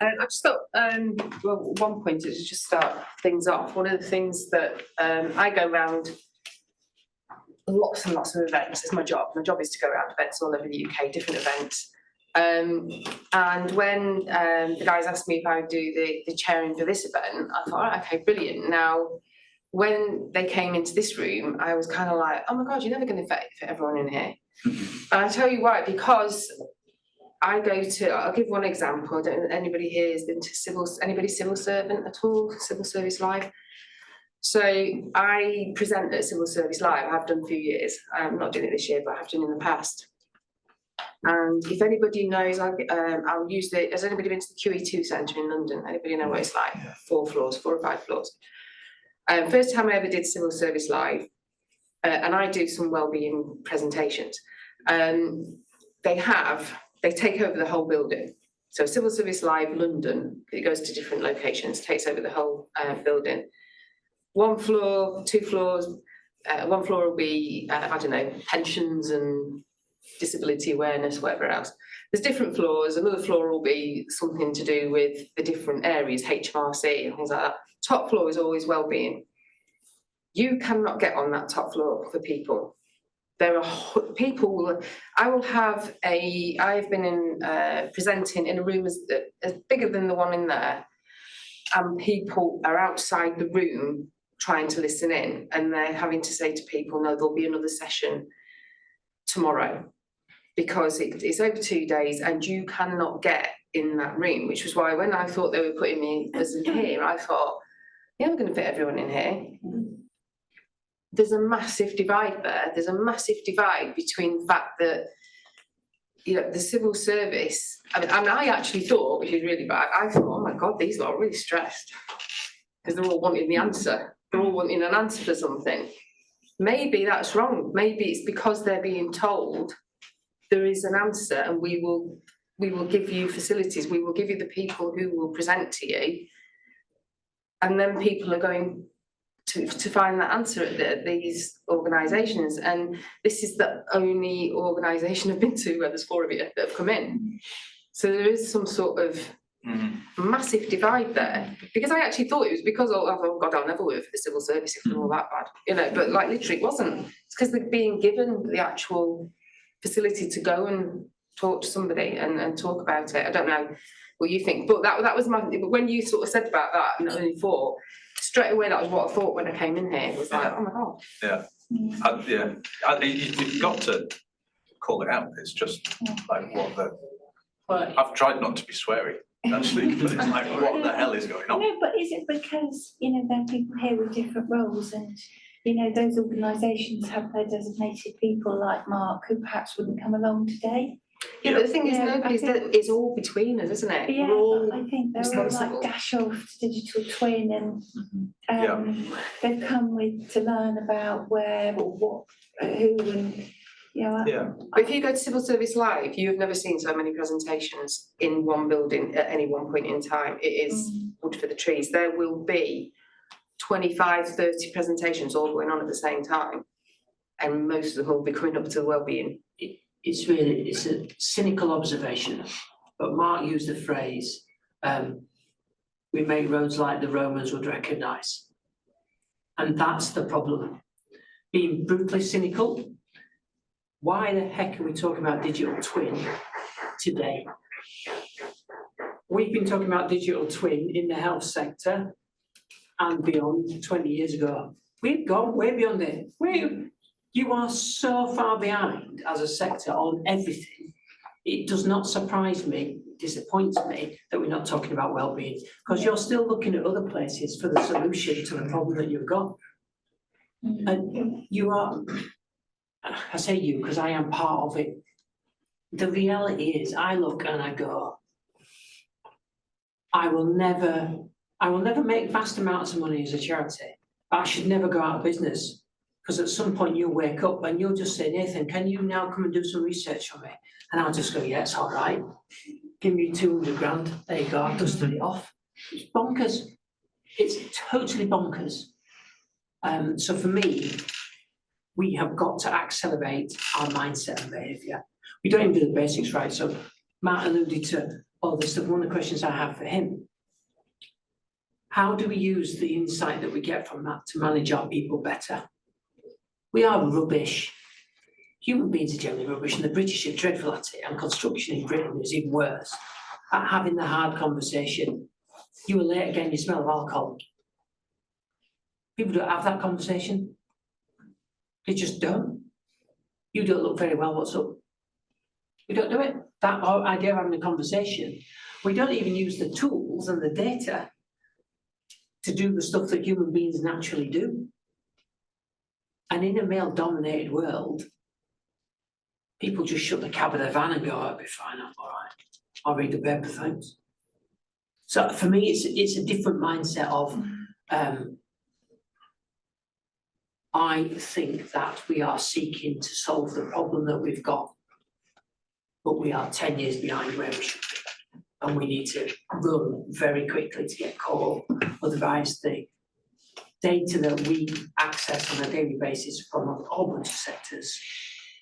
I've just got well, one point to just start things off. One of the things that I go around lots and lots of events. It's my job. My job is to go around events all over the UK, different events. And when the guys asked me if I would do the chairing for this event, I thought, right, okay, brilliant. Now, when they came into this room, I was kind of like, oh my God, you're never going to fit everyone in here. And I tell you why, because I'll give one example. I don't know if anybody here has been to civil servant at all, Civil Service Live. So I present at Civil Service Live. I've done a few years. I'm not doing it this year, but I have done in the past. And if anybody knows, I'll use has anybody been to the QE2 Centre in London? Anybody know what it's like? Yeah. 4 or 5 floors. First time I ever did Civil Service Live, and I do some wellbeing presentations. They take over the whole building. So Civil Service Live London, it goes to different locations, takes over the whole building. 1 floor, 2 floors. 1 floor will be, I don't know, pensions and disability awareness, whatever else. There's different floors. Another floor will be something to do with the different areas, HMRC and things like that. Top floor is always wellbeing. You cannot get on that top floor for people. There are people. I've been presenting in a room as bigger than the one in there, and people are outside the room trying to listen in, and they're having to say to people, no, there'll be another session tomorrow, because it's over 2 days and you cannot get in that room, which was why when I thought they were putting me as in here, I thought, yeah, we're going to fit everyone in here. There's a massive divide there. There's a massive divide between the fact that, you know, the civil service, I actually thought, which is really bad, I thought, oh my God, these lot are really stressed because they're all wanting the answer. They're all wanting an answer for something. Maybe that's wrong. Maybe it's because they're being told there is an answer, and we will give you facilities. We will give you the people who will present to you, and then people are going to find that answer at these organisations. And this is the only organisation I've been to where there's 4 of you that have come in. So there is some sort of massive divide there, because I actually thought it was because, oh God, I'll never work for the civil service if they're all that bad, you know. But like literally, it wasn't. It's because they're being given the actual facility to go and talk to somebody and talk about it. I don't know what you think, but that was my. But when you sort of said about that, and only 4, straight away that was what I thought when I came in here. It was like, oh my God. Yeah, you've got to call it out. It's just like what the. I've tried not to be sweary, actually, but it's like, what the hell is going on? No, but is it because, you know, there are people here with different roles, and, you know, those organisations have their designated people like Mark who perhaps wouldn't come along today? Yeah, but the thing is, it's all between us, isn't it? Yeah, we're all I think they're all like dash off to digital twin, and they've come to learn about where or what, who, and But if you go to Civil Service Live, you have never seen so many presentations in one building at any one point in time. It is wood for the trees. There will be 25, 30 presentations all going on at the same time, and most of them will be coming up to wellbeing. It's a cynical observation, but Mark used the phrase, we make roads like the Romans would recognise. And that's the problem. Being brutally cynical. Why the heck are we talking about digital twin today? We've been talking about digital twin in the health sector and beyond 20 years ago. We've gone way beyond it. You are so far behind as a sector on everything. It does not surprise me, disappoints me that we're not talking about wellbeing, because you're still looking at other places for the solution to the problem that you've got. And you are, I say you because I am part of it. The reality is I look and I go, I will never make vast amounts of money as a charity, but I should never go out of business. Because at some point you'll wake up and you'll just say, Nathan, can you now come and do some research on me? And I'll just go, yeah, it's all right. Give me 200 grand. There you go, I've dusted it off. It's bonkers. It's totally bonkers. So for me, we have got to accelerate our mindset and behaviour. We don't even do the basics right. So Matt alluded to all the stuff. One of the questions I have for him, how do we use the insight that we get from that to manage our people better? We are rubbish. Human beings are generally rubbish, and the British are dreadful at it, and construction in Britain is even worse at having the hard conversation. You were late again, you smell of alcohol. People don't have that conversation. They just don't. You don't look very well, what's up? We don't do it. That idea of having a conversation, we don't even use the tools and the data to do the stuff that human beings naturally do. And in a male-dominated world, people just shut the cab of their van and go, "I'll be fine, I'm all right. I'll read the paper, thanks." So for me, it's a different mindset of, I think that we are seeking to solve the problem that we've got, but we are 10 years behind where we should be. And we need to run very quickly to get caught up. Otherwise, the data that we access on a daily basis from a whole bunch of sectors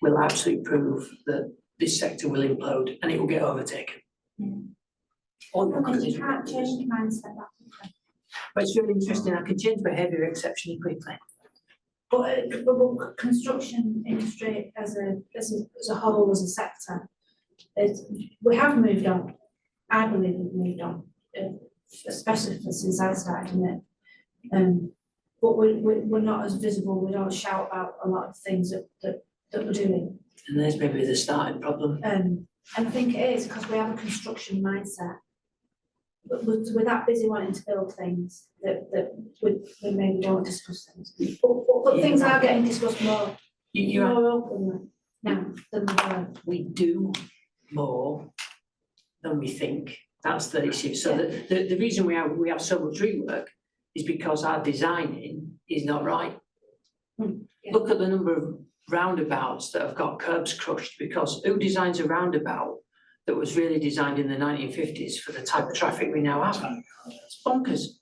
will absolutely prove that this sector will implode and it will get overtaken. Because you can't change mindset that quickly. But it's really interesting, I can change behaviour exceptionally quickly. But construction industry as a whole, as a sector, we have moved on. I believe we've moved on, especially since I started in it. But we're not as visible. We don't shout about a lot of things that we're doing. And there's maybe the starting problem. And I think it is because we have a construction mindset. But we're that busy wanting to build things that we maybe don't discuss things. But Yeah. things are getting discussed more You're more openly now than they were. we do more than we think. That's the issue. So the reason we have so much rework is because our designing is not right. Yeah. Look at the number of roundabouts that have got curbs crushed, because who designs a roundabout that was really designed in the 1950s for the type of traffic we now have? It's bonkers.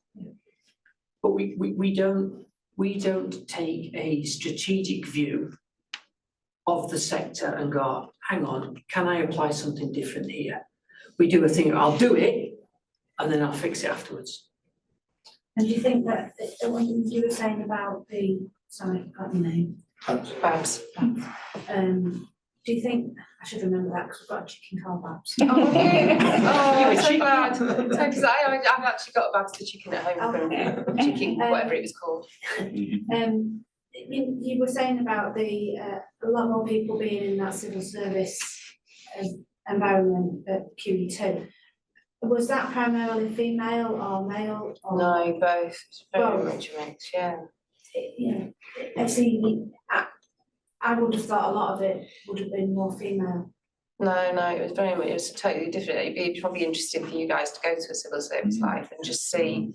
But we don't take a strategic view of the sector and go, hang on, can I apply something different here? We do a thing, I'll do it, and then I'll fix it afterwards. And do you think that when you were saying about sorry, I got your name. Babs. Do you think I should remember that because we've got a chicken called Babs? Oh, You I'm were so chicken. glad. Because I've actually got a Babs the chicken at home. Okay. From chicken, whatever it was called. You were saying about a lot more people being in that civil service environment at QE2. Was that primarily female or male? Or No, both. It's very Both. much a mix, yeah. Yeah, I would have thought a lot of it would have been more female. No, it was very much, it was totally different. It'd be probably interesting for you guys to go to a civil service life and just see,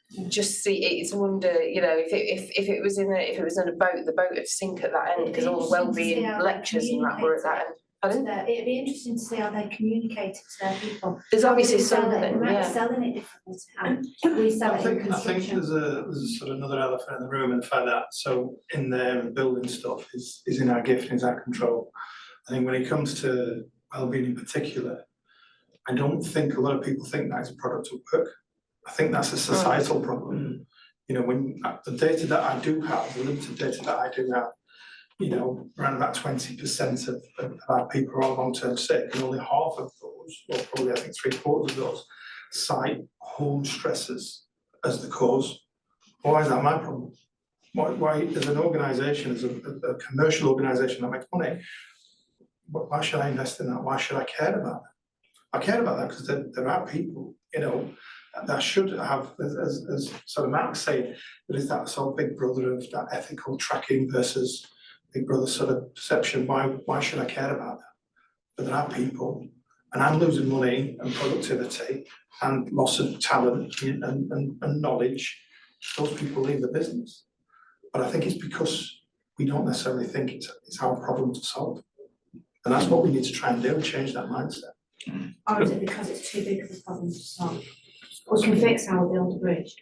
it's a wonder, you know, if it was in a boat, the boat would sink at that end, because all the wellbeing lectures and that were at that end. Pardon? It'd be interesting to see how they communicate it to their people. There's How do obviously they sell it? something, They might yeah. be selling it differently to how we sell I it in think construction. there's a sort of another elephant in the room, and the fact that so in there and building stuff is in our gift and is our control. I think when it comes to wellbeing in particular, I don't think a lot of people think that is a product of work. I think that's a societal problem. You know, when the data that I do have, the limited data that I do have, you know, around about 20% of our people are on long-term sick, and only half of those, or probably I think 3/4 of those, cite home stresses as the cause. Why is that my problem? Why as an organisation, as a commercial organisation that makes money, why should I invest in that? Why should I care about that? I care about that because there are people, you know, that should have, as sort of Matt was saying, there is that sort of big brother of that ethical tracking versus big brother sort of perception. Why should I care about that? But there are people, and I'm losing money and productivity and loss of talent and knowledge. Those people leave the business. But I think it's because we don't necessarily think it's our problem to solve. And that's what we need to try and do, and change that mindset. Or is it because it's too big of a problem to solve? We can fix how we build a bridge.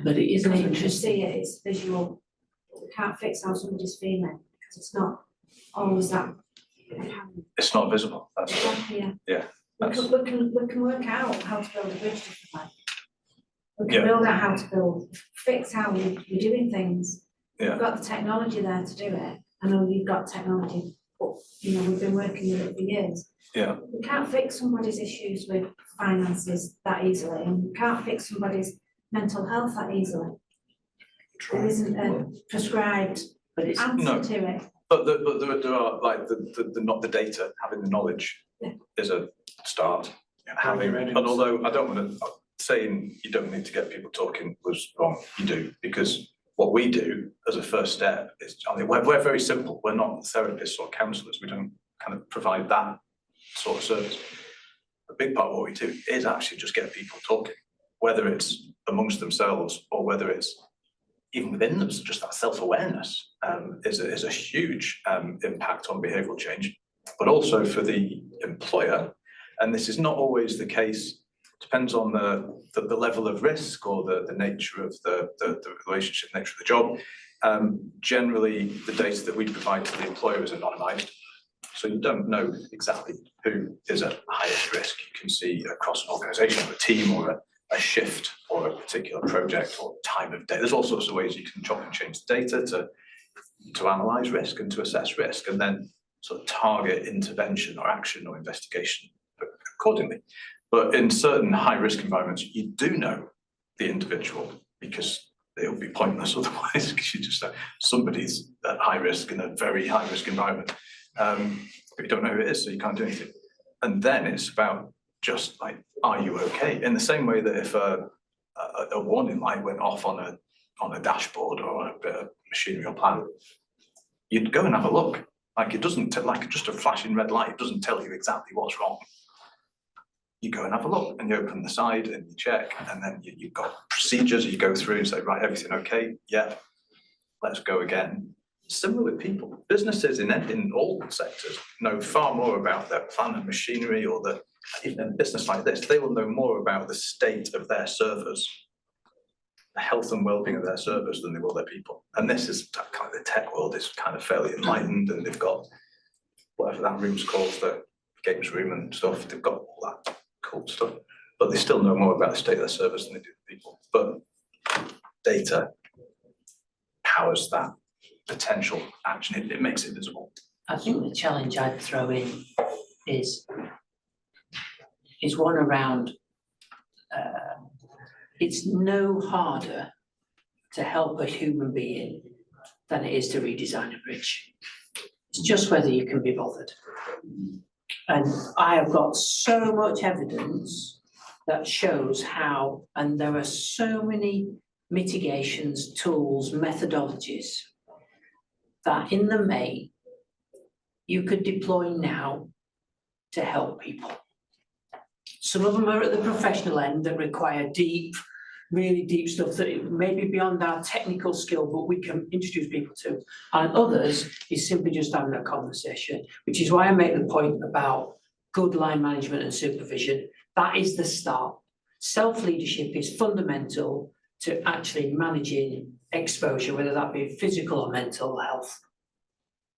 But it isn't Because we can interesting. see it, it's visual. We can't fix how somebody's feeling because it's not always that apparent. It's not visible, that's Exactly, yeah. Yeah. We can work out how to build a bridge, if you like. We can Yeah. build out how to fix how we're doing things. Yeah. We've got the technology there to do it. I know you've got technology, but we've been working with it for years. Yeah. We can't fix somebody's issues with finances that easily, and we can't fix somebody's mental health that easily. There isn't a prescribed answer No. to it. But there are like the data, having the knowledge is a start. And although I don't want to, saying you don't need to get people talking was wrong, you do, because what we do as a first step is, we're very simple. We're not therapists or counsellors. We don't kind of provide that sort of service. A big part of what we do is actually just get people talking, whether it's amongst themselves or whether it's even within them. So just that self-awareness is a huge impact on behavioural change, but also for the employer. And this is not always the case. Depends on the level of risk or the nature of the relationship, nature of the job. Generally, the data that we provide to the employer is anonymised. So you don't know exactly who is at highest risk. You can see across an organisation or a team or a shift or a particular project or time of day. There's all sorts of ways you can chop and change the data to analyse risk and to assess risk, and then sort of target intervention or action or investigation accordingly. But in certain high-risk environments, you do know the individual, because it would be pointless otherwise, because you just know somebody's at high risk in a very high-risk environment. But you don't know who it is, so you can't do anything. And then it's about just like, are you okay? In the same way that if a warning light went off on a dashboard or a bit of machinery or plant, you'd go and have a look. Like, it doesn't, like just a flashing red light, it doesn't tell you exactly what's wrong. You go and have a look, and you open the side and you check, and then you've got procedures you go through and say, right, everything okay? Yeah, let's go again. Similar with people. Businesses in all sectors know far more about their plant and machinery, or even in a business like this, they will know more about the state of their servers, the health and well-being of their servers, than they will their people. And this is kind of, the tech world is kind of fairly enlightened, and they've got whatever that room's called, the games room and stuff, they've got all that cool stuff, but they still know more about the state of their servers than they do the people. But data powers that potential action. It makes it visible. I think the challenge I'd throw in is one around, it's no harder to help a human being than it is to redesign a bridge. It's just whether you can be bothered. And I have got so much evidence that shows how, and there are so many mitigations, tools, methodologies that in the main you could deploy now to help people. Some of them are at the professional end that require deep, really deep stuff that may be beyond our technical skill, but we can introduce people to. And others is simply just having a conversation, which is why I make the point about good line management and supervision. That is the start. Self-leadership is fundamental to actually managing exposure, whether that be physical or mental health,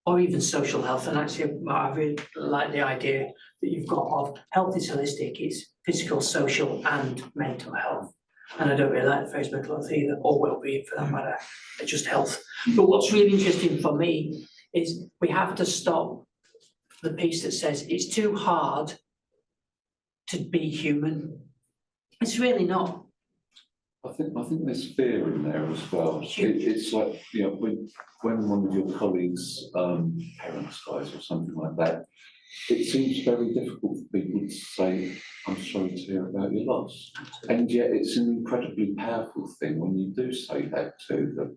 or even social health. And actually, I really like the idea that you've got of health is holistic, it's physical, social, and mental health. And I don't really like the phrase mental health either, or well-being for that matter, it's just health. But what's really interesting for me is we have to stop the piece that says it's too hard to be human. It's really not. I think there's fear in there as well. It's like, when one of your colleagues' parents dies or something like that, it seems very difficult for people to say, I'm sorry to hear about your loss. And yet it's an incredibly powerful thing when you do say that to them.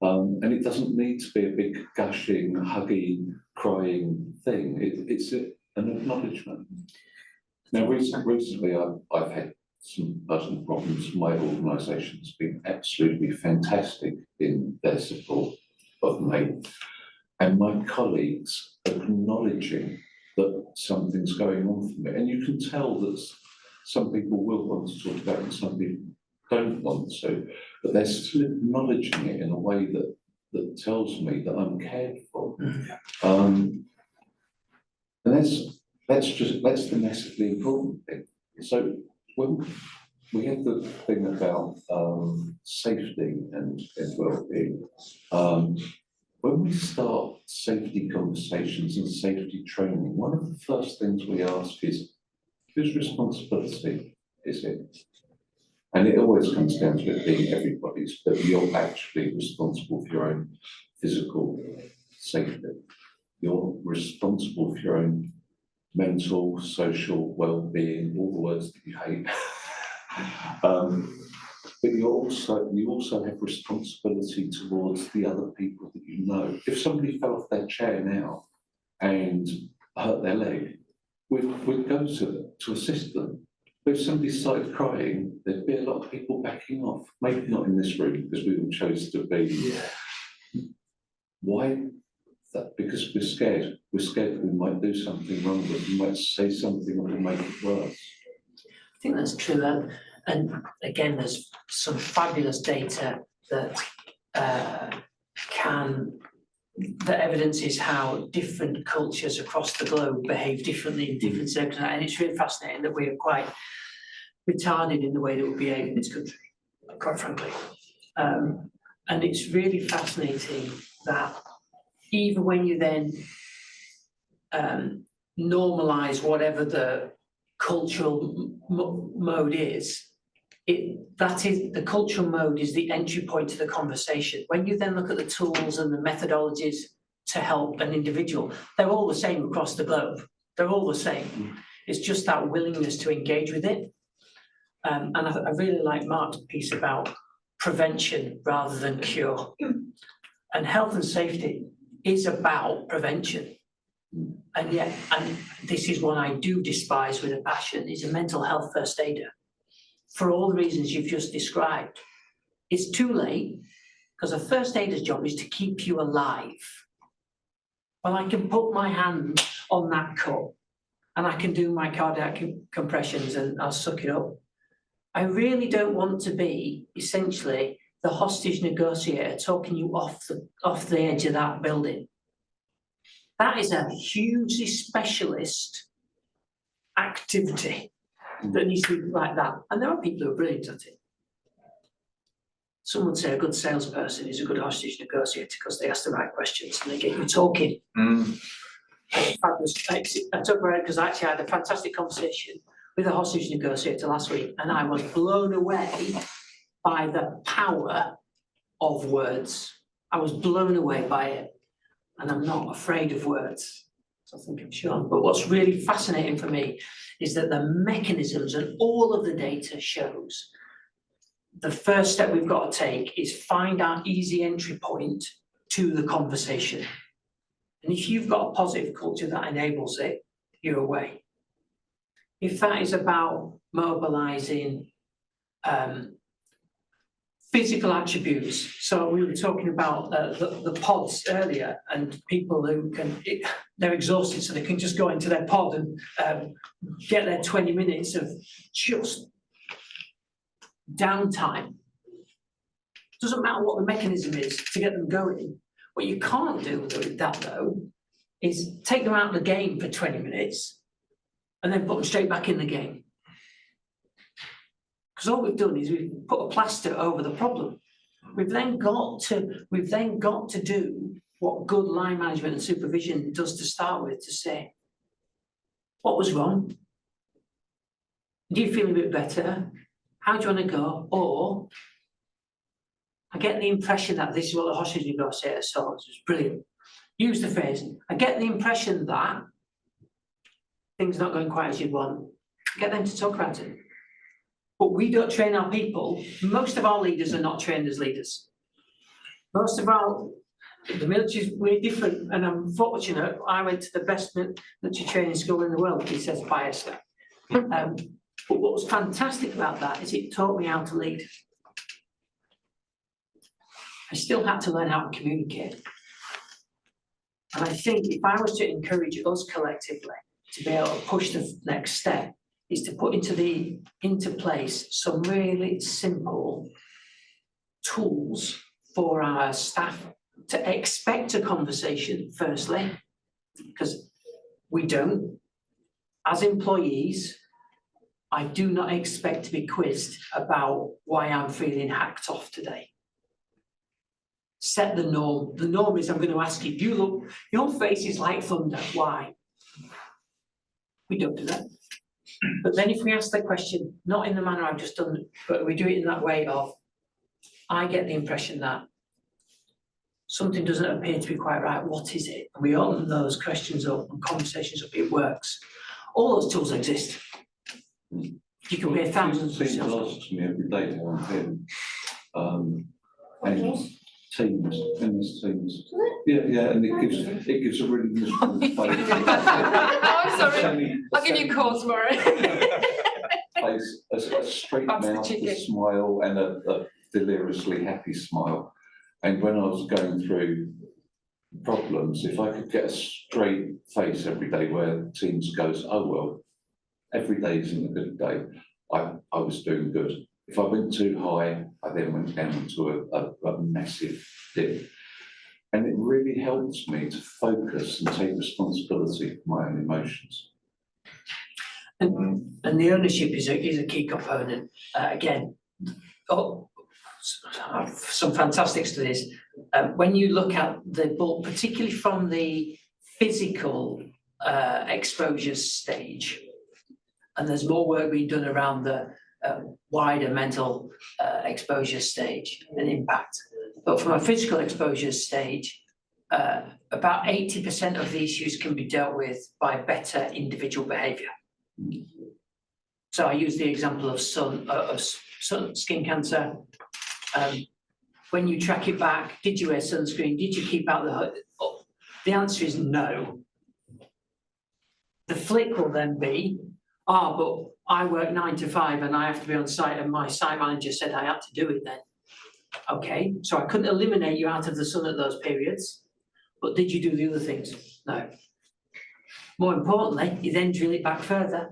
And it doesn't need to be a big gushing, hugging, crying thing. It's an acknowledgement. Now, recently I've had some personal problems. My organisation's been absolutely fantastic in their support of me, and my colleagues acknowledging that something's going on for me. And you can tell that some people will want to talk about it and some people don't want to, but they're still acknowledging it in a way that tells me that I'm cared for. And that's the massively important thing. So when we have the thing about safety and well-being, when we start safety conversations and safety training, one of the first things we ask is, whose responsibility is it? And it always comes down to it being everybody's, but you're actually responsible for your own physical safety. You're responsible for your own mental, social well-being, all the words that you hate. But you also have responsibility towards the other people that you know. If somebody fell off their chair now and hurt their leg, we'd go to assist them. But if somebody started crying, there'd be a lot of people backing off. Maybe not in this room, because we all chose to be. Why? That because we're scared. We're scared that we might do something wrong, that we might say something that will make it worse. I think that's true, and again, there's some fabulous data that that evidences how different cultures across the globe behave differently in different circumstances, and it's really fascinating that we are quite retarded in the way that we behave in this country, quite frankly. And it's really fascinating that even when you then normalise whatever the cultural mode is, the cultural mode is the entry point to the conversation. When you then look at the tools and the methodologies to help an individual, they're all the same across the globe. They're all the same. It's just that willingness to engage with it. And I really like Mark's piece about prevention rather than cure. And health and safety is about prevention. And yet, and this is one I do despise with a passion, is a mental health first aider. For all the reasons you've just described. It's too late, because a first aider's job is to keep you alive. Well, I can put my hand on that cut and I can do my cardiac compressions and I'll suck it up. I really don't want to be essentially the hostage negotiator talking you off the edge of that building. That is a hugely specialist activity that needs to be like that. And there are people who are brilliant at it. Some would say a good salesperson is a good hostage negotiator because they ask the right questions and they get you talking. I talk about it because I actually had a fantastic conversation with a hostage negotiator last week, and I was blown away by the power of words. I was blown away by it, and I'm not afraid of words. So I think I'm sure. But what's really fascinating for me is that the mechanisms and all of the data shows the first step we've got to take is find our easy entry point to the conversation. And if you've got a positive culture that enables it, you're away. If that is about mobilizing physical attributes, so we were talking about the pods earlier, and people who they're exhausted, so they can just go into their pod and get their 20 minutes of just downtime. Doesn't matter what the mechanism is to get them going. What you can't do with that, though, is take them out of the game for 20 minutes and then put them straight back in the game. Because all we've done is we've put a plaster over the problem. We've then got to do what good line management and supervision does to start with, to say, what was wrong? Do you feel a bit better? How do you want to go? Or I get the impression that this is what the hostage negotiator saw. It's brilliant. Use the phrase, I get the impression that things are not going quite as you'd want. Get them to talk about it. But we don't train our people. Most of our leaders are not trained as leaders. The military is way different, and I'm fortunate I went to the best military training school in the world, he says biasly. But what was fantastic about that is it taught me how to lead. I still had to learn how to communicate. And I think if I was to encourage us collectively to be able to push the next step, is to put into place some really simple tools for our staff to expect a conversation, firstly, because we don't. as employees, I do not expect to be quizzed about why I'm feeling hacked off today. Set the norm. The norm is I'm going to ask you, you look, your face is like thunder, why? We don't do that. But then if we ask the question, not in the manner I've just done, but we do it in that way of, I get the impression that something doesn't appear to be quite right, what is it? And we open those questions up and conversations up, it works. All those tools exist. You can hear thousands of Teams asks me every day how I'm feeling. And Teams, MS Teams. Yeah, and it gives a really miserable face. Oh, I'm sorry. I'll give you a call tomorrow. Face, a straight That's the mouth, chicken. a smile, and a deliriously happy smile. And when I was going through problems, if I could get a straight face every day where Teams goes, oh well, every day isn't a good day, I was doing good. If I went too high, I then went down into a massive dip. And it really helps me to focus and take responsibility for my own emotions. And the ownership is a key component. Again, some fantastic studies. When you look at the bulk, particularly from the physical exposure stage, and there's more work being done around the wider mental exposure stage and impact. But from a physical exposure stage, about 80% of the issues can be dealt with by better individual behaviour. So I use the example of skin cancer. When you track it back, did you wear sunscreen? Did you keep out the hood? Oh, the answer is no. The flick will then be, but I work 9 to 5 and I have to be on site and my site manager said I had to do it then. Okay, so I couldn't eliminate you out of the sun at those periods, but did you do the other things? No. More importantly, you then drill it back further,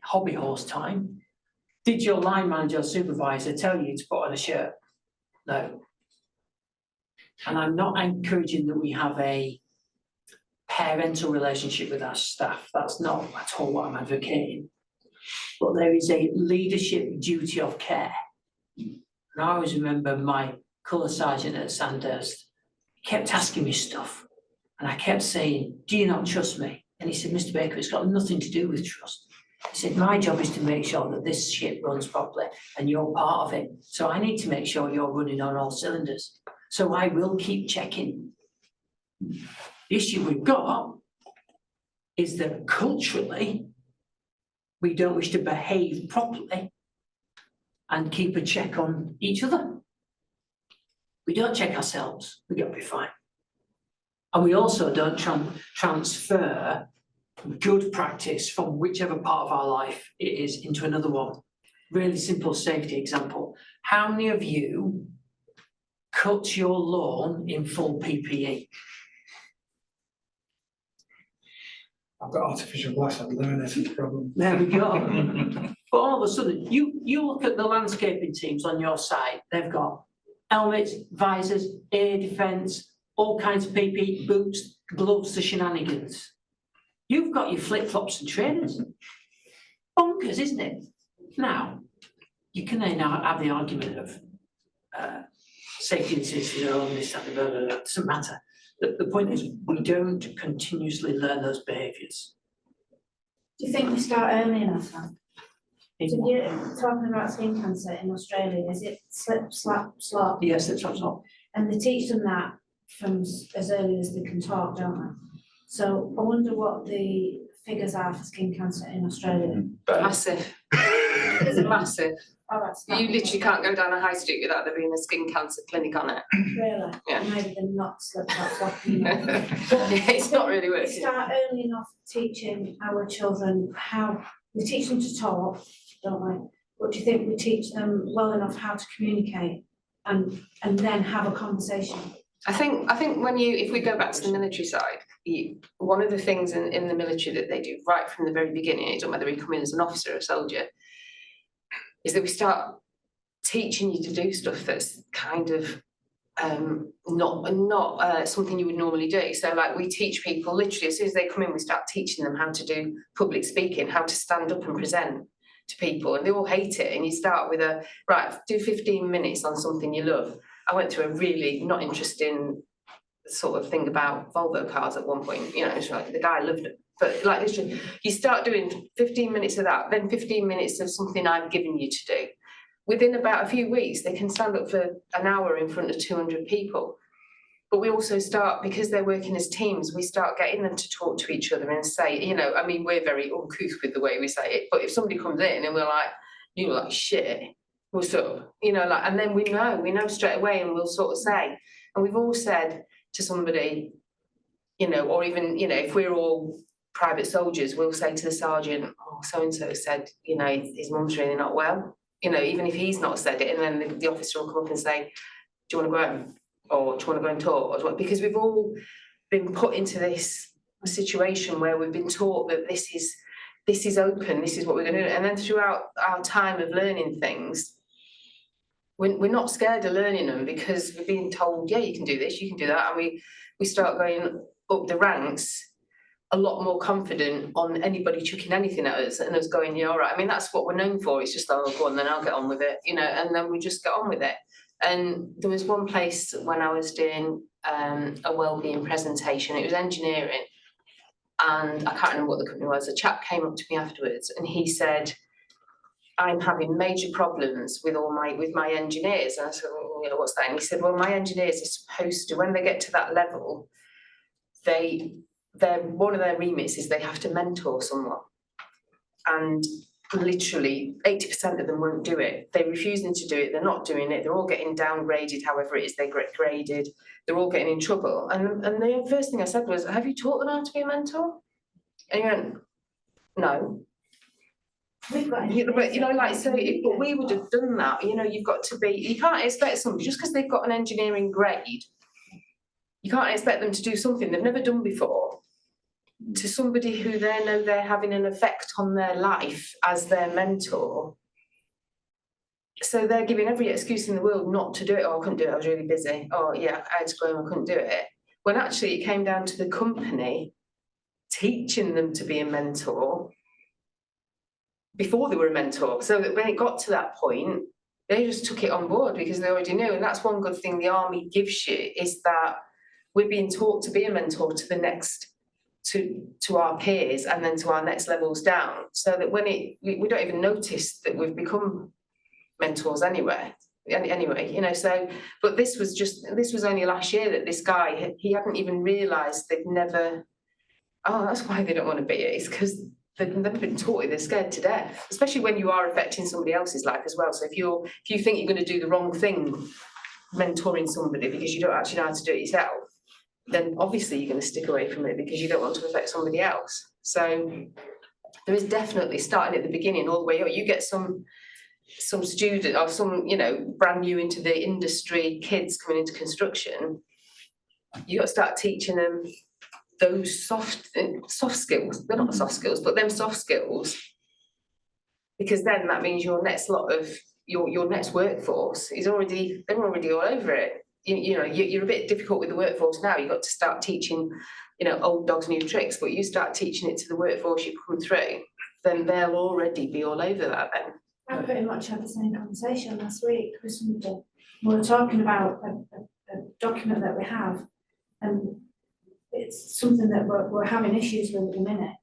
hobby horse time. Did your line manager or supervisor tell you to put on a shirt? No. And I'm not encouraging that we have a parental relationship with our staff. That's not at all what I'm advocating. But there is a leadership duty of care. And I always remember my colour sergeant at Sandhurst kept asking me stuff. And I kept saying, do you not trust me? And he said, Mr. Baker, it's got nothing to do with trust. He said, my job is to make sure that this ship runs properly and you're part of it. So I need to make sure you're running on all cylinders. So I will keep checking. The issue we've got is that culturally, we don't wish to behave properly and keep a check on each other. We don't check ourselves, we've got to be fine. And we also don't transfer good practice from whichever part of our life it is into another one. Really simple safety example. How many of you cut your lawn in full PPE? I've got artificial glass on there, and that's a problem. There we go. But all of a sudden, you look at the landscaping teams on your site, they've got helmets, visors, air defence, all kinds of PPE, boots, gloves, the shenanigans. You've got your flip-flops and trainers. Bonkers, isn't it? Now, you can then have the argument of safety incidents, this, that, blah, blah, blah. It doesn't matter. The point is, we don't continuously learn those behaviours. Do you think we start early enough then? So you're talking about skin cancer in Australia, is it slip, slap, slop? Yes, that's what's not. And they teach them that from as early as they can talk, don't they? So I wonder what the figures are for skin cancer in Australia. Massive. It's massive. Oh, that's not You literally can't go down a high street without there being a skin cancer clinic on it. really. Yeah. Maybe they're not slip, slap, slop. It's not really We working. start early enough teaching our children how we teach them to talk, don't we? But do you think we teach them well enough how to communicate and then have a conversation? I think if we go back to the military side, one of the things in the military that they do right from the very beginning, it doesn't matter whether you come in as an officer or a soldier, is that we start teaching you to do stuff that's kind of not something you would normally do. So like we teach people literally as soon as they come in, we start teaching them how to do public speaking, how to stand up and present to people, and they all hate it. And you start with do 15 minutes on something you love. I went through a really not interesting sort of thing about Volvo cars at one point, you know, it's like the guy loved it. But like literally, you start doing 15 minutes of that, then 15 minutes of something I've given you to do. Within about a few weeks, they can stand up for an hour in front of 200 people. But we also start, because they're working as teams, we start getting them to talk to each other and say, you know, I mean, we're very uncouth with the way we say it, but if somebody comes in and we're like, you're like, shit, what's up? You know, like, and then we know straight away, and we'll sort of say, and we've all said to somebody, you know, or even, you know, if we're all private soldiers, we'll say to the sergeant, oh, so-and-so said, you know, his mum's really not well. You know, even if he's not said it, and then the officer will come up and say, do you want to go home? Or do you want to go and talk? Because we've all been put into this situation where we've been taught that this is open, this is what we're going to do. And then throughout our time of learning things, we're not scared of learning them, because we're being told, yeah, you can do this, you can do that. And we start going up the ranks a lot more confident on anybody chucking anything at us and us going, yeah, all right. I mean, that's what we're known for. It's just, oh, go on, then I'll get on with it, you know, and then we just get on with it. And there was one place when I was doing a wellbeing presentation, it was engineering, and I can't remember what the company was. A chap came up to me afterwards and he said, I'm having major problems with my engineers. And I said, well, you know, what's that? And he said, well, my engineers are supposed to, when they get to that level, one of their remits is they have to mentor someone. And literally 80% of them won't do it. They're refusing to do it. They're not doing it. They're all getting downgraded, however it is they get graded. They're all getting in trouble. And the first thing I said was, have you taught them how to be a mentor? And he went, no. But, you know, like, so but we would have done that. You know, you've got to be, you can't expect somebody, just because they've got an engineering grade, you can't expect them to do something they've never done before to somebody who they know they're having an effect on their life as their mentor. So they're giving every excuse in the world not to do it. Oh, I couldn't do it, I was really busy. Oh yeah, I had to go home, I couldn't do it. When actually it came down to the company teaching them to be a mentor before they were a mentor. So that when it got to that point, they just took it on board because they already knew. And that's one good thing the army gives you, is that we're being taught to be a mentor to the next, to our peers, and then to our next levels down, so that when we don't even notice that we've become mentors anyway, you know. So, but this was only last year that this guy, he hadn't even realised they'd never, oh, that's why they don't want to be it, it's because they've never been taught it, they're scared to death, especially when you are affecting somebody else's life as well. So if you think you're going to do the wrong thing mentoring somebody because you don't actually know how to do it yourself, then obviously you're going to stick away from it because you don't want to affect somebody else. So there is definitely, starting at the beginning all the way up, you get some student or some, you know, brand new into the industry kids coming into construction, you got to start teaching them those soft skills. They're not soft skills, but them soft skills, because then that means your next lot of your next workforce they're already all over it. You know, you're a bit difficult with the workforce now. You've got to start teaching, you know, old dogs new tricks, but you start teaching it to the workforce you come through, then they'll already be all over that then. I pretty much had the same conversation last week with somebody. We were talking about a document that we have, and it's something that we're having issues with at the minute.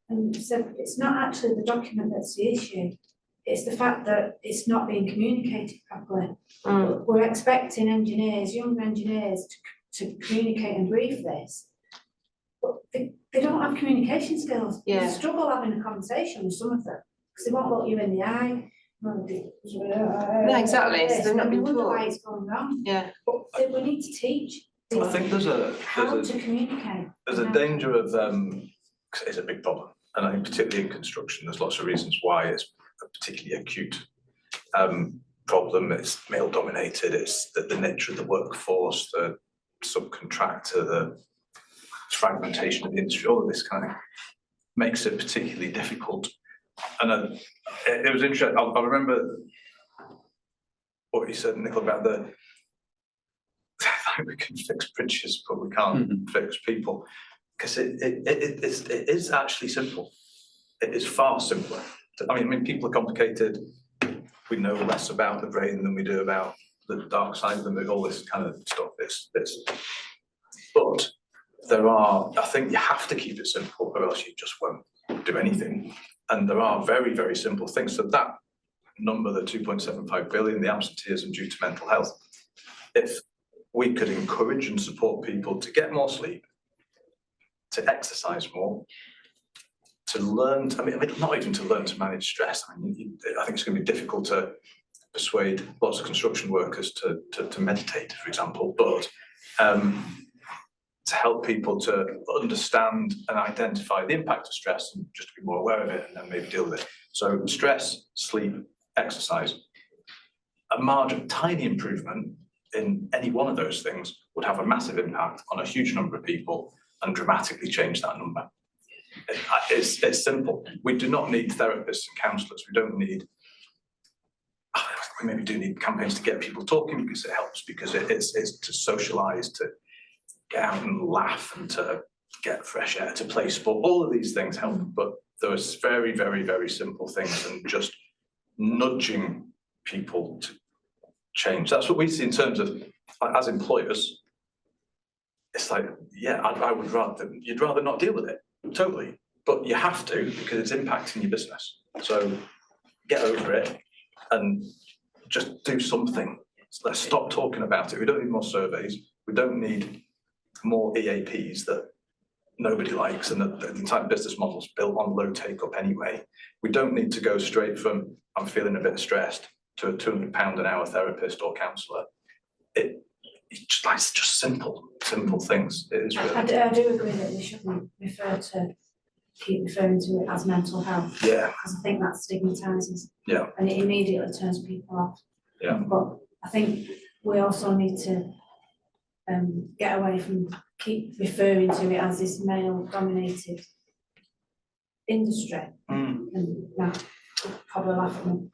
And so it's not actually the document that's the issue. It's the fact that it's not being communicated properly. We're expecting engineers, young engineers, to communicate and brief this, but they don't have communication skills. Yeah. They struggle having a conversation with some of them because they won't look you in the eye. No, exactly. So they're not being wonder taught. why it's going wrong. Yeah. But we need to teach I think there's how to communicate. there's a danger of it's a big problem, and I think particularly in construction, there's lots of reasons why it's a particularly acute problem. It's male dominated. It's the nature of the workforce, the subcontractor, the fragmentation of the industry. All of this kind of makes it particularly difficult. And it was interesting. I remember what you said, Nicola, about like we can fix bridges, but we can't fix people. Because it is actually simple. It is far simpler. I mean, people are complicated. We know less about the brain than we do about the dark side of them, all this kind of stuff. But I think you have to keep it simple, or else you just won't do anything. And there are very, very simple things. So that number, the 2.75 billion, the absenteeism due to mental health, if we could encourage and support people to get more sleep, to exercise more, to learn, I mean, not even to learn to manage stress. I mean, I think it's going to be difficult to persuade lots of construction workers to meditate, for example, but to help people to understand and identify the impact of stress and just to be more aware of it and then maybe deal with it. So stress, sleep, exercise, a tiny improvement in any one of those things would have a massive impact on a huge number of people and dramatically change that number. It's simple. We do not need therapists and counsellors. We don't need, we maybe do need campaigns to get people talking because it helps, because it's to socialise, to get out and laugh and to get fresh air, to play sport. All of these things help, but there's very, very, very simple things and just nudging people to change. That's what we see in terms of, like, as employers. It's like, yeah, I would rather, you'd rather not deal with it, totally. But you have to, because it's impacting your business. So get over it and just do something. Let's stop talking about it. We don't need more surveys. We don't need more EAPs that nobody likes, and the entire business model's built on low take up anyway. We don't need to go straight from I'm feeling a bit stressed to a £200 an hour therapist or counsellor. It's just simple things. It is really. I do agree that we shouldn't keep referring to it as mental health. Yeah. Because I think that stigmatises. Yeah. And it immediately turns people off. Yeah. But I think we also need to get away from keep referring to it as this male-dominated industry. And that probably laugh at me.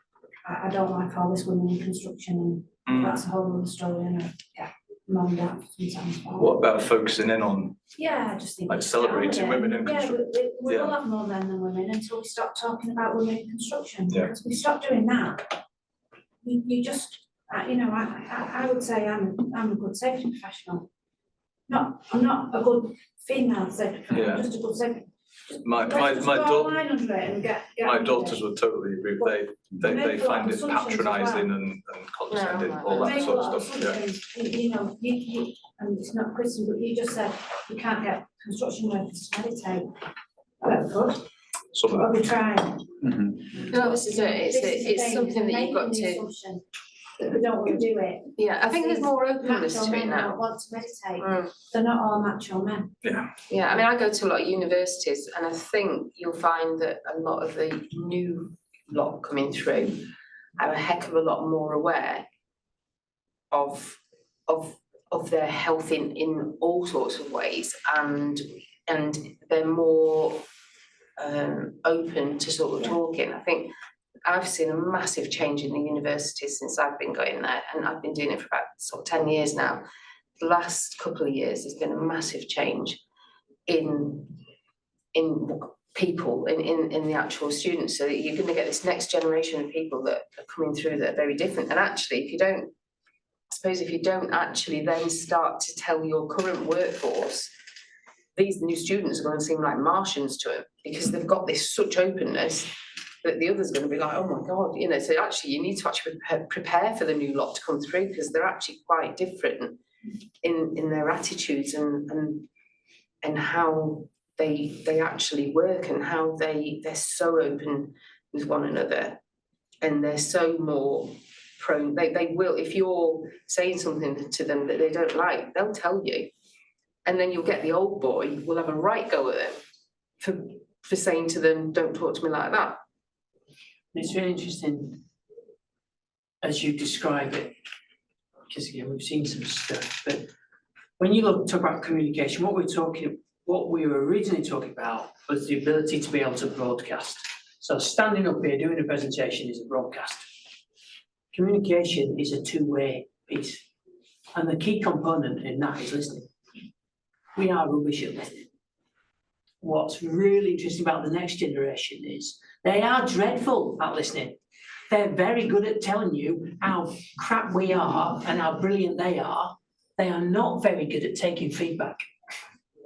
I don't like all this women in construction, and that's a whole other story, and I get moaned at sometimes. What about focusing in on? Yeah, I just think like celebrating women in construction. Yeah, we will have more men than women until we stop talking about women in construction. Yeah. Because we stop doing that, you just, you know, I would say I'm a good safety professional. I'm not a good female safety professional. Yeah. I'm just a good safety. My daughters would totally agree. They find it patronising and condescending, all that sort of stuff. Yeah. You know, you and it's not Christian, but you just said you can't get construction workers to meditate. That's good. Some What are we trying? No, this is it. It's something that you've got to. That we don't want to do it. Yeah, I think there's more openness Macho to it men now. don't want to meditate. They're not all macho men. Yeah. Yeah, I mean, I go to a lot of universities, and I think you'll find that a lot of the new lot coming through are a heck of a lot more aware of their health in all sorts of ways, and they're more open to sort of talking. I think I've seen a massive change in the university since I've been going there, and I've been doing it for about sort of 10 years now. The last couple of years, there's been a massive change in people, in the actual students. So you're going to get this next generation of people that are coming through that are very different. And actually, if you don't actually then start to tell your current workforce, these new students are going to seem like Martians to them, because they've got this such openness that the other's going to be like, oh my God, you know. So actually you need to actually prepare for the new lot to come through, because they're actually quite different in their attitudes and how they actually work, and how they're so open with one another, and they're so more prone. They will, if you're saying something to them that they don't like, they'll tell you. And then you'll get the old boy will have a right go at them for saying to them, don't talk to me like that. It's really interesting as you describe it, because again, we've seen some stuff, but when you talk about communication, what we were originally talking about was the ability to be able to broadcast. So standing up here doing a presentation is a broadcast. Communication is a two-way piece. And the key component in that is listening. We are rubbish at listening. What's really interesting about the next generation is they are dreadful at listening. They're very good at telling you how crap we are and how brilliant they are. They are not very good at taking feedback.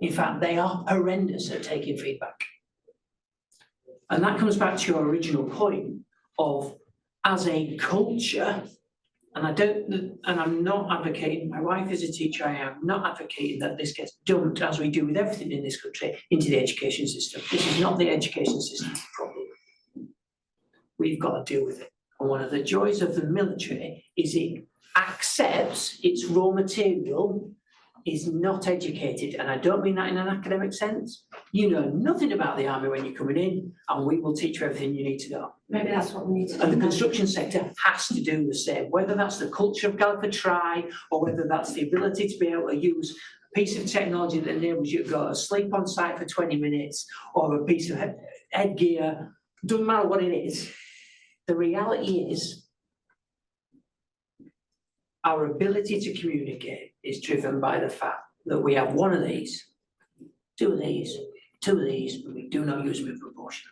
In fact, they are horrendous at taking feedback. And that comes back to your original point of, as a culture, and I'm not advocating, my wife is a teacher, I am not advocating that this gets dumped, as we do with everything in this country, into the education system. This is not the education system's problem. We've got to deal with it. And one of the joys of the military is it accepts its raw material is not educated, and I don't mean that in an academic sense. You know nothing about the army when you're coming in, and we will teach you everything you need to know. Maybe that's what we need to do. And the construction sector has to do the same, whether that's the culture of Galliford Try, or whether that's the ability to be able to use a piece of technology that enables you to go sleep on site for 20 minutes, or a piece of headgear, doesn't matter what it is. The reality is, our ability to communicate is driven by the fact that we have one of these, two of these, but we do not use them in proportion.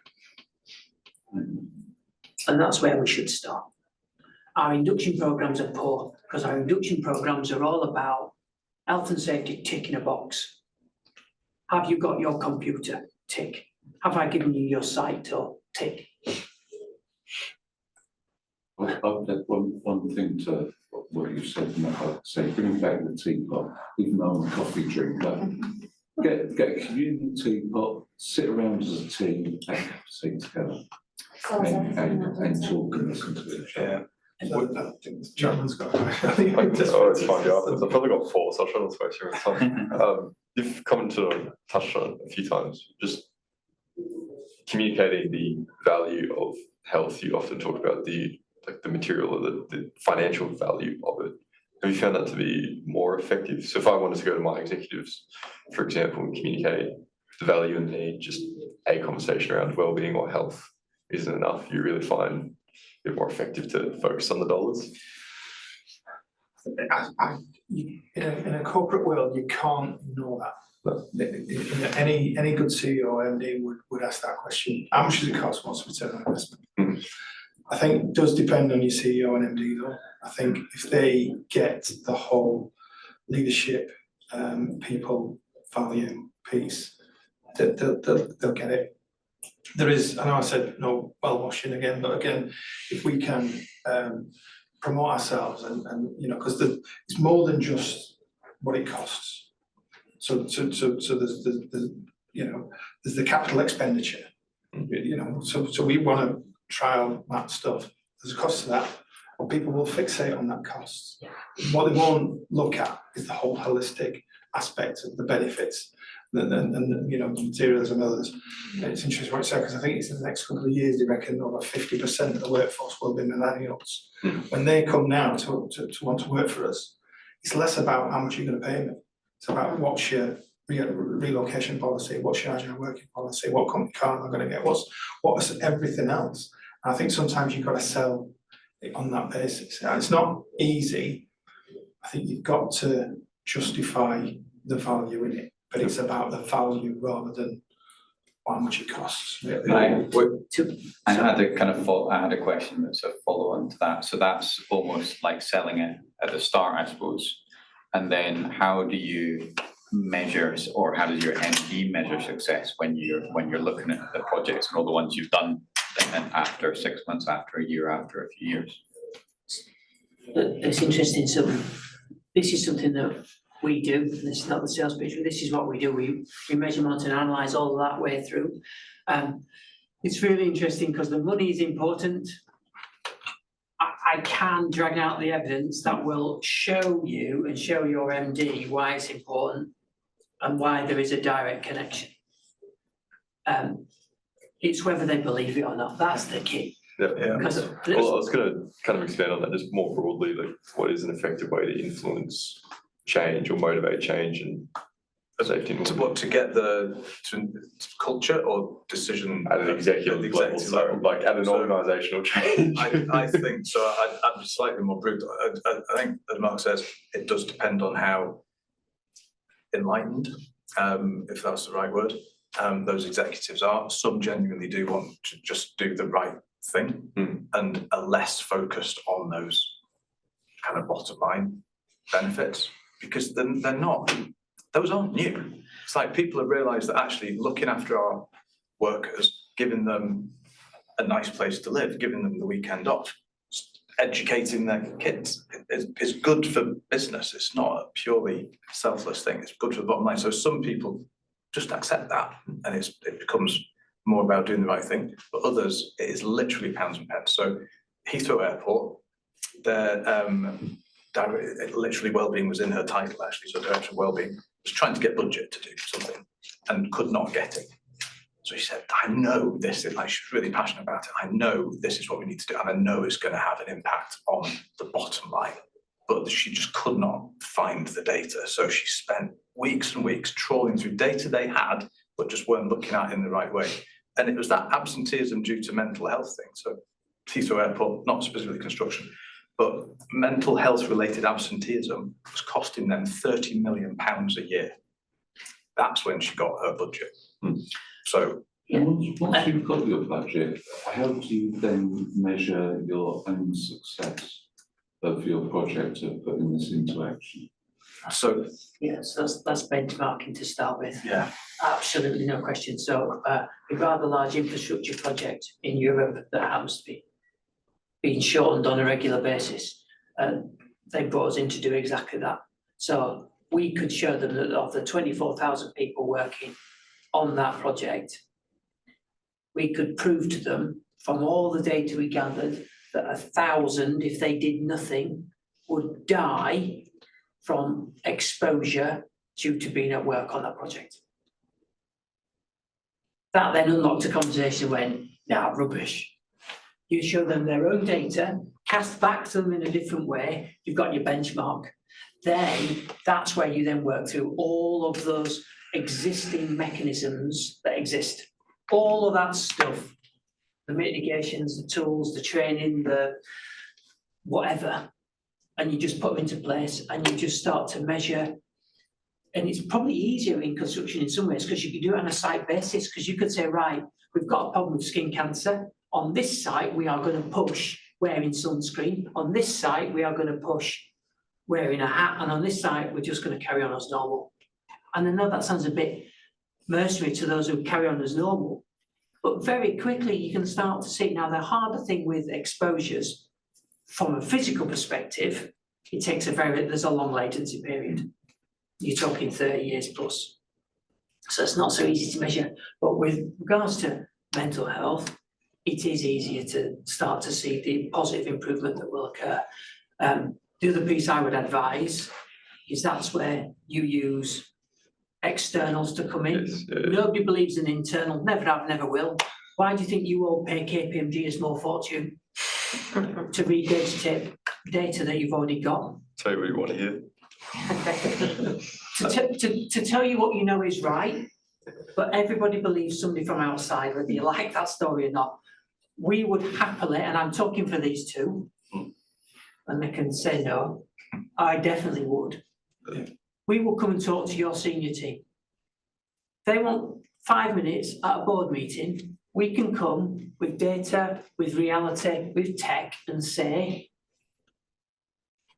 And that's where we should start. Our induction programs are poor because our induction programs are all about health and safety, tick in a box. Have you got your computer? Tick. Have I given you your site tour? Tick. I've got one thing to what you said, and I'd say bring back the teapot, even though I'm a coffee drinker. Get a community teapot, sit around as a team, have a cup of tea together, and talk and listen to each other. So I think the gentleman's got. Oh, it's fine. Yeah, I've probably got 4, so I'll try not to waste your time. You've touched on it a few times. Just communicating the value of health. You often talk about the material or the financial value of it. Have you found that to be more effective? So if I wanted to go to my executives, for example, and communicate the value and need, just a conversation around wellbeing or health isn't enough. You really find it more effective to focus on the dollars? In a corporate world, you can't ignore that. Any good CEO or MD would ask that question. How much does it cost? What's the return on investment? I think it does depend on your CEO and MD though. I think if they get the whole leadership, people value piece, they'll get it. There is, I know I said no well washing again, but again, if we can promote ourselves and you know, because it's more than just what it costs. So there's you know, there's the capital expenditure, you know, so we want to trial that stuff. There's a cost to that, and people will fixate on that cost. What they won't look at is the whole holistic aspect of the benefits and you know, materials and others. And it's interesting what you said, because I think it's in the next couple of years they reckon over 50% of the workforce will be millennials. When they come now to want to work for us, it's less about how much you're going to pay me. It's about what's your relocation policy, what's your agile working policy, what company car am I going to get, what's everything else. And I think sometimes you've got to sell it on that basis. Now, it's not easy. I think you've got to justify the value in it, but it's about the value rather than how much it costs. I had a question that's a follow-on to that. So that's almost like selling it at the start, I suppose. And then how do you measure, or how does your MD measure success when you're looking at the projects and all the ones you've done, and after 6 months, after a year, after a few years? It's interesting. So this is something that we do. This is not the sales pitch, but this is what we do. We measure, monitor, and analyse all of that way through. It's really interesting because the money is important. I can drag out the evidence that will show you and show your MD why it's important and why there is a direct connection. It's whether they believe it or not. That's the key. Yeah. Well, I was going to kind of expand on that just more broadly, like what is an effective way to influence change or motivate change, and safety. To get the culture or decision? At an executive level, so like at an organisational change. I think so. I'd be slightly more brutal. I think, as Mark says, it does depend on how enlightened, if that's the right word, those executives are. Some genuinely do want to just do the right thing and are less focused on those kind of bottom line benefits, because they're not, those aren't new. It's like people have realised that actually looking after our workers, giving them a nice place to live, giving them the weekend off, educating their kids is good for business. It's not a purely selfless thing. It's good for the bottom line. So some people just accept that, and it becomes more about doing the right thing. But others, it is literally pounds and pence. So Heathrow Airport, literally Wellbeing was in her title actually. So Director of Wellbeing was trying to get budget to do something and could not get it. So she said, I know this is, like, she's really passionate about it. I know this is what we need to do, and I know it's going to have an impact on the bottom line. But she just could not find the data. So she spent weeks and weeks trawling through data they had, but just weren't looking at it in the right way. And it was that absenteeism due to mental health thing. So Heathrow Airport, not specifically construction, but mental health related absenteeism was costing them £30 million a year. That's when she got her budget. So once you've got your budget, how do you then measure your own success of your project of putting this into action? So Yes, that's benchmarking to start with. yeah, Absolutely no question. So a rather large infrastructure project in Europe that happens to be being shortened on a regular basis. They brought us in to do exactly that. So we could show them that of the 24,000 people working on that project, we could prove to them from all the data we gathered that 1,000, if they did nothing, would die from exposure due to being at work on that project. That then unlocked a conversation when, nah, rubbish. You show them their own data, cast back to them in a different way, you've got your benchmark. Then that's where you then work through all of those existing mechanisms that exist. All of that stuff, the mitigations, the tools, the training, the whatever, and you just put them into place and you just start to measure. And it's probably easier in construction in some ways because you can do it on a site basis, because you could say, right, we've got a problem with skin cancer. On this site, we are going to push wearing sunscreen. On this site, we are going to push wearing a hat. And on this site, we're just going to carry on as normal. And I know that sounds a bit mercenary to those who carry on as normal, but very quickly you can start to see. Now, the harder thing with exposures from a physical perspective, there's a long latency period. You're talking 30 years plus. So it's not so easy to measure. But with regards to mental health, it is easier to start to see the positive improvement that will occur. The other piece I would advise is that's where you use externals to come in. Yes, yeah. Nobody believes in internal, never have, never will. Why do you think you all pay KPMG a small fortune to regurgitate data that you've already got? Tell you what you want to hear. to tell you what you know is right, but everybody believes somebody from outside, whether you like that story or not. We would happily, and I'm talking for these two, and they can say no, I definitely would. We will come and talk to your senior team. They want 5 minutes at a board meeting. We can come with data, with reality, with tech, and say,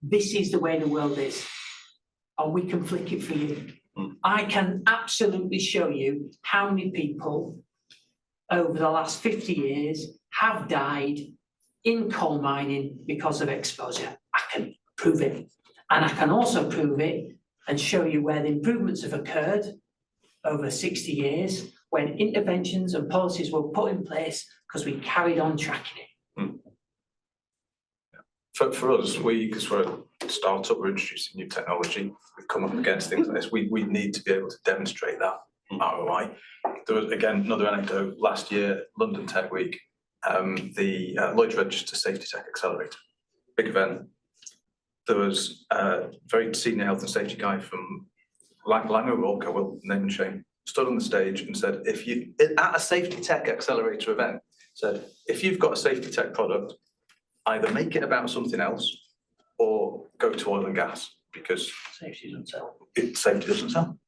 this is the way the world is, and we can flick it for you. I can absolutely show you how many people over the last 50 years have died in coal mining because of exposure. I can prove it. And I can also prove it and show you where the improvements have occurred over 60 years when interventions and policies were put in place because we carried on tracking it. For us, because we're a startup, we're introducing new technology, we've come up against things like this, we need to be able to demonstrate that ROI. There was, again, another anecdote last year, London Tech Week, the Lloyd's Register Safety Tech Accelerator, big event. There was a very senior health and safety guy from like Langer Walker, will name and shame, stood on the stage and said, if you, at a safety tech accelerator event, said, if you've got a safety tech product, either make it about something else or go to oil and gas, because Safety doesn't sell. safety doesn't sell.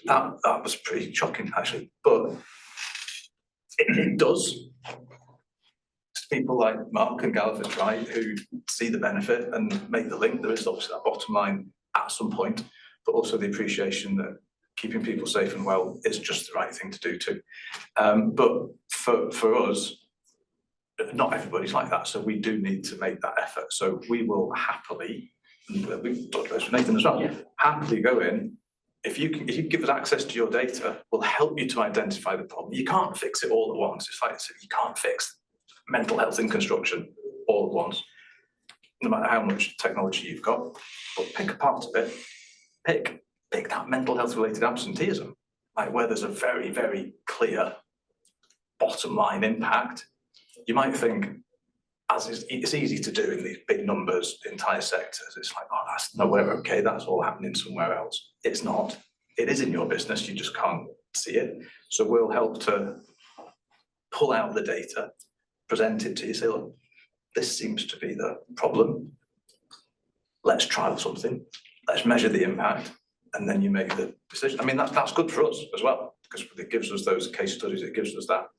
That was pretty shocking, actually, but it does. People like Mark and Galliford, right, who see the benefit and make the link. There is obviously that bottom line at some point, but also the appreciation that keeping people safe and well is just the right thing to do too. But for us, not everybody's like that, so we do need to make that effort. So we will happily, and we've talked about this with Nathan as well, happily go in. If you give us access to your data, we'll help you to identify the problem. You can't fix it all at once. It's like you can't fix mental health in construction all at once, no matter how much technology you've got. But pick a part of it. Pick that mental health related absenteeism, like where there's a very, very clear bottom line impact. You might think, it's easy to do in these big numbers, entire sectors. It's like, oh, that's nowhere okay. That's all happening somewhere else. It's not. It is in your business. You just can't see it. So we'll help to pull out the data, present it to you, say, look, this seems to be the problem. Let's trial something. Let's measure the impact, and then you make the decision. I mean, that's good for us as well, because it gives us those case studies. It gives us that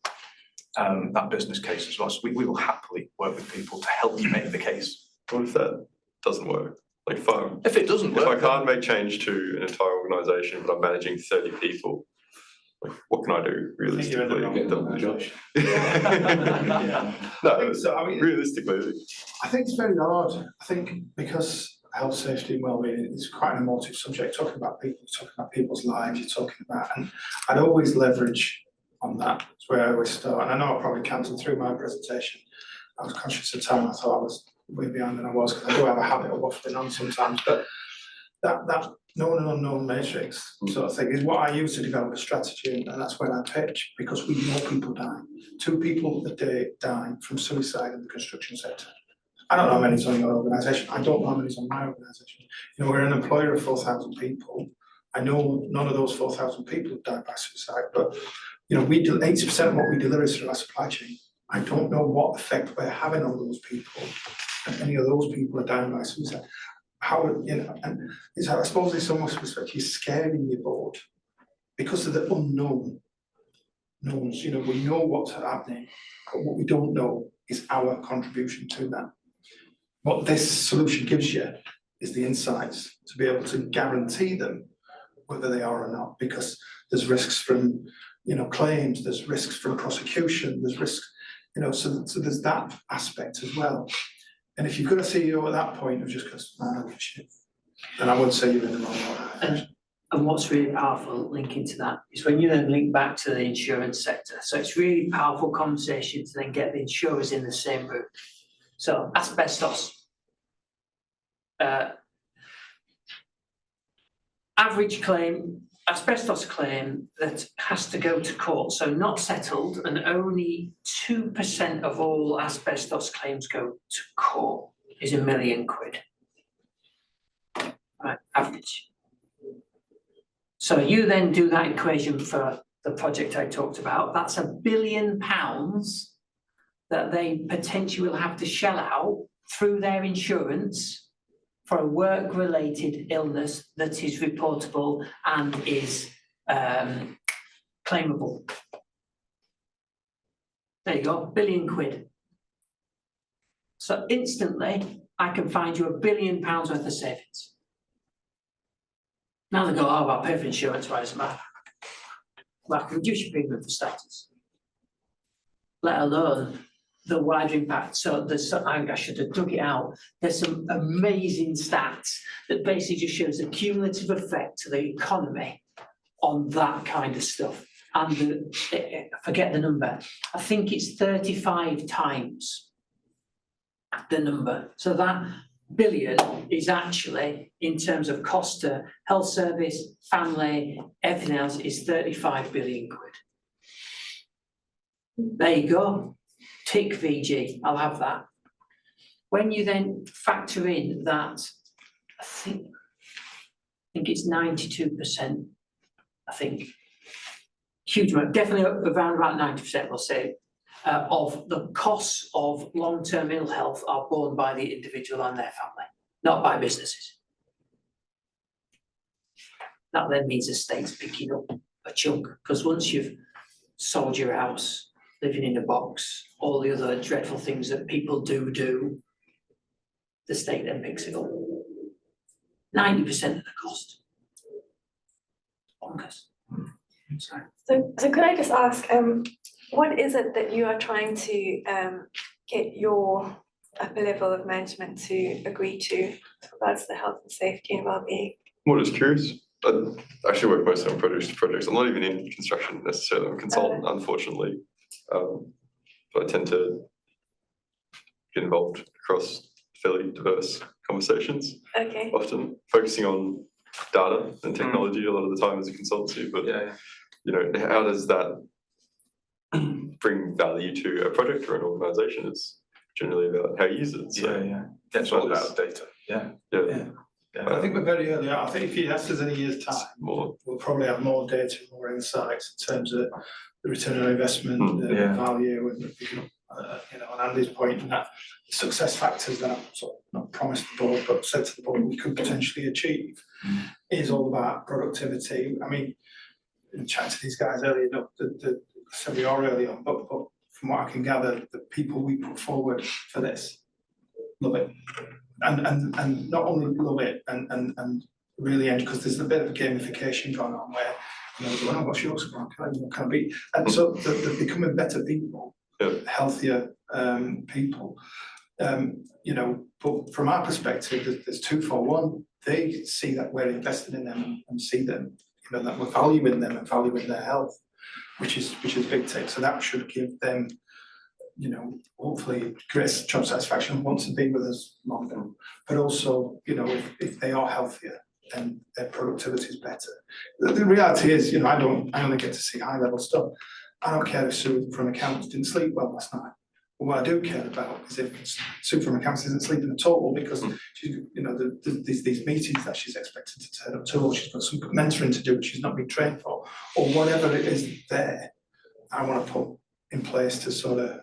business case as well. So we will happily work with people to help you make the case. What if that doesn't work? Like if it doesn't work, if I can't make change to an entire organisation, but I'm managing 30 people, like what can I do realistically? Get done the job. No, So, I mean, realistically. I think it's very hard. I think because health, safety and wellbeing is quite an emotive subject, talking about people, talking about people's lives, you're talking about, and I'd always leverage on that. That's where I always start. And I know I probably canceled through my presentation. I was conscious of time. I thought I was way behind than I was, because I do have a habit of waffling on sometimes. But that known and unknown matrix sort of thing is what I use to develop a strategy, and that's when I pitch, because we know people die. 2 people a day die from suicide in the construction sector. I don't know how many's on your organisation. I don't know how many's on my organisation. You know, we're an employer of 4,000 people. I know none of those 4,000 people have died by suicide, but you know, we do 80% of what we deliver is through our supply chain. I don't know what effect we're having on those people, and any of those people are dying by suicide. How, you know, and it's, I suppose it's almost perspective, scaring your board because of the unknown knowns. You know, we know what's happening, but what we don't know is our contribution to that. What this solution gives you is the insights to be able to guarantee them whether they are or not, because there's risks from, you know, claims, there's risks from prosecution, there's risks, you know, so there's that aspect as well. And if you've got a CEO at that point who just goes, I don't give a shit, then I would say you're in the wrong organisation. And what's really powerful linking to that is when you then link back to the insurance sector. So it's really powerful conversation to then get the insurers in the same room. So asbestos. Average claim, asbestos claim that has to go to court, so not settled, and only 2% of all asbestos claims go to court is £1 million. Right, average. So you then do that equation for the project I talked about, that's £1 billion that they potentially will have to shell out through their insurance for a work-related illness that is reportable and is claimable. There you go, £1 billion. So instantly, I can find you £1 billion worth of savings. Now they go, oh, I'll pay for insurance, why does it matter? Well, I can reduce your premium for starters, let alone the wider impact. So there's some, I should have dug it out. There's some amazing stats that basically just shows the cumulative effect to the economy on that kind of stuff. And forget the number. I think it's 35 times the number. So that billion is actually, in terms of cost to health service, family, everything else, is 35 billion quid. There you go. Tick VG, I'll have that. When you then factor in that, I think think it's 92%, I think. Huge amount, definitely around about 90%, we'll say, of the costs of long-term ill health are borne by the individual and their family, not by businesses. That then means the state's picking up a chunk, because once you've sold your house, living in a box, all the other dreadful things that people do, the state then picks it up. 90% of the cost. Bonkers. Sorry. So could I just ask, what is it that you are trying to get your upper level of management to agree to with regards to the health and safety and well-being? I'm just curious. I actually work mostly on projects. I'm not even in construction necessarily. I'm a consultant, unfortunately. But I tend to get involved across fairly diverse conversations. Okay. Often focusing on data and technology a lot of the time as a consultancy, but you know, how does that bring value to a project or an organisation? It's generally about how you use it. So It's all about data. yeah. I think we're very early on. I think if you ask us in a year's time, More. we'll probably have more data, more insights in terms of the return on investment, the value, and you know, on Andy's point, and that success factors that I've sort of not promised the board, but said to the board we could potentially achieve, is all about productivity. I mean, in chatting to these guys earlier, so we are early on, but from what I can gather, the people we put forward for this love it. And not only love it and really end, because there's a bit of gamification going on where, you know, well, what's your score? Can I beat? And so they're becoming better people, healthier people. You know, but from our perspective, there's twofold. One, they see that we're invested in them and see them, you know, that we're valuing them and valuing their health, which is big take. So that should give them, you know, hopefully great job satisfaction, want to be with us longer. But also, you know, if they are healthier, then their productivity is better. The reality is, you know, I only get to see high level stuff. I don't care if Sue from accounts didn't sleep well last night. But what I do care about is if Sue from accounts isn't sleeping at all because she's, you know, there's these meetings that she's expected to turn up to, or she's got some mentoring to do which she's not been trained for, or whatever it is there, I want to put in place to sort of,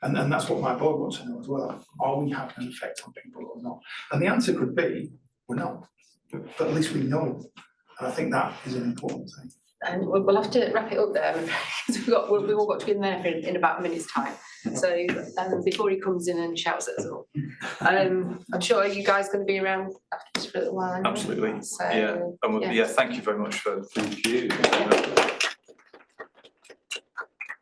and that's what my board wants to know as well. Are we having an effect on people or not? And the answer could be, we're not, but at least we know. And I think that is an important thing. And we'll have to wrap it up there because we've all got to be in there in about a minute's time. So before he comes in and shouts at us all, I'm sure you guys are going to be around after this for a little while. Anyway. Absolutely. So, and thank you very much for. Thank you.